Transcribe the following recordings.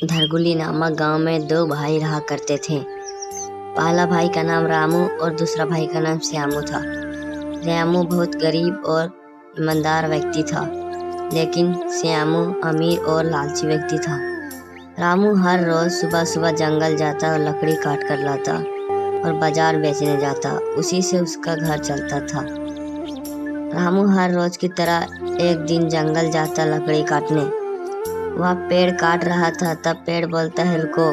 धरगुली नामक गांव में दो भाई रहा करते थे। पहला भाई का नाम रामू और दूसरा भाई का नाम श्यामू था। रामू बहुत गरीब और ईमानदार व्यक्ति था, लेकिन श्यामू अमीर और लालची व्यक्ति था। रामू हर रोज सुबह सुबह जंगल जाता और लकड़ी काट कर लाता और बाजार बेचने जाता। उसी से उसका घर चलता था। रामू हर रोज की तरह एक दिन जंगल जाता लकड़ी काटने। वह पेड़ काट रहा था, तब पेड़ बोलता है, रुको,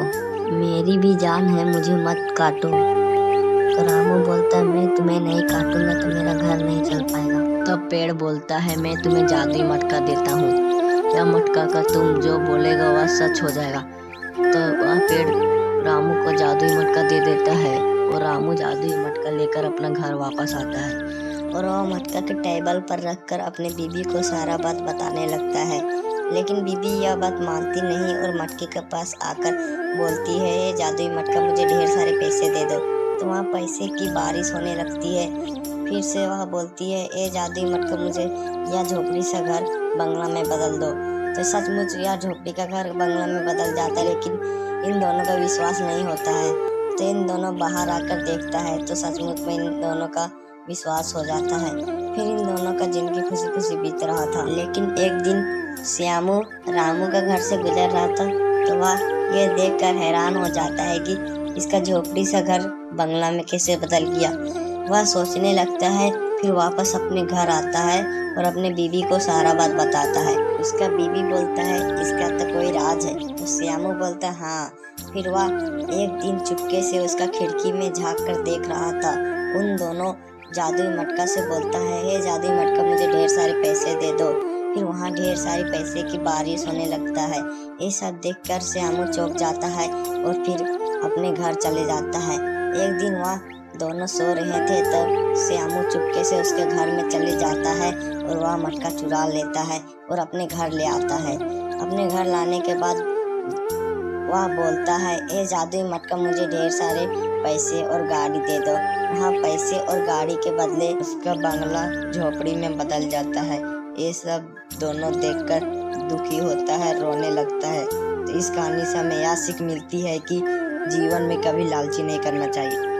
मेरी भी जान है, मुझे मत काटो। तो रामू बोलता है, मैं तुम्हें नहीं काटूंगा तो मेरा घर नहीं चल पाएगा। तब पेड़ बोलता है, मैं तुम्हें जादुई मटका देता हूँ, यह मटका का तुम जो बोलेगा वह सच हो जाएगा। तो वह पेड़ रामू को जादुई मटका दे देता है और रामू जादुई मटका लेकर अपना घर वापस आता है और वह मटका के टेबल पर रखकर अपने बीबी को सारा बात बताने लगता है। लेकिन बीबी यह बात मानती नहीं और मटके के पास आकर बोलती है, ये जादुई मटका मुझे ढेर सारे पैसे दे दो। तो वहाँ पैसे की बारिश होने लगती है। फिर से वह बोलती है, ये जादुई मटका मुझे यह झोपड़ी सा घर बंगला में बदल दो। तो सचमुच यह झोपड़ी का घर बंगला में बदल जाता है, लेकिन इन दोनों का विश्वास नहीं होता है। तो इन दोनों बाहर आकर देखता है तो सचमुच में इन दोनों का विश्वास हो जाता है। फिर इन दोनों का जिंदगी खुशी खुशी बीत रहा था। लेकिन एक दिन श्यामू रामू का घर से गुजर रहा था, तो वह ये देखकर हैरान हो जाता है कि इसका झोपड़ी सा घर बंगला में कैसे बदल गया। वह सोचने लगता है, फिर वापस अपने घर आता है और अपने बीबी को सारा बात बताता है। उसका बीबी बोलता है, इसका तो कोई राज है। तो श्यामू बोलता है, हाँ। फिर वह एक दिन चुपके से उसका खिड़की में झांक कर देख रहा था। उन दोनों जादुई मटका से बोलता है, हे जादुई मटका मुझे ढेर सारे पैसे दे दो। फिर वहाँ ढेर सारे पैसे की बारिश होने लगता है। ये सब देखकर श्यामू चौंक जाता है और फिर अपने घर चले जाता है। एक दिन वह दोनों सो रहे थे, तब श्यामू चुपके से उसके घर में चले जाता है और वह मटका चुरा लेता है और अपने घर ले आता है। अपने घर लाने के बाद वह बोलता है, ये जादुई मटका मुझे ढेर सारे पैसे और गाड़ी दे दो। वहाँ पैसे और गाड़ी के बदले उसका बंगला झोपड़ी में बदल जाता है। ये सब दोनों देखकर दुखी होता है, रोने लगता है। तो इस कहानी से हमें यह सीख मिलती है कि जीवन में कभी लालची नहीं करना चाहिए।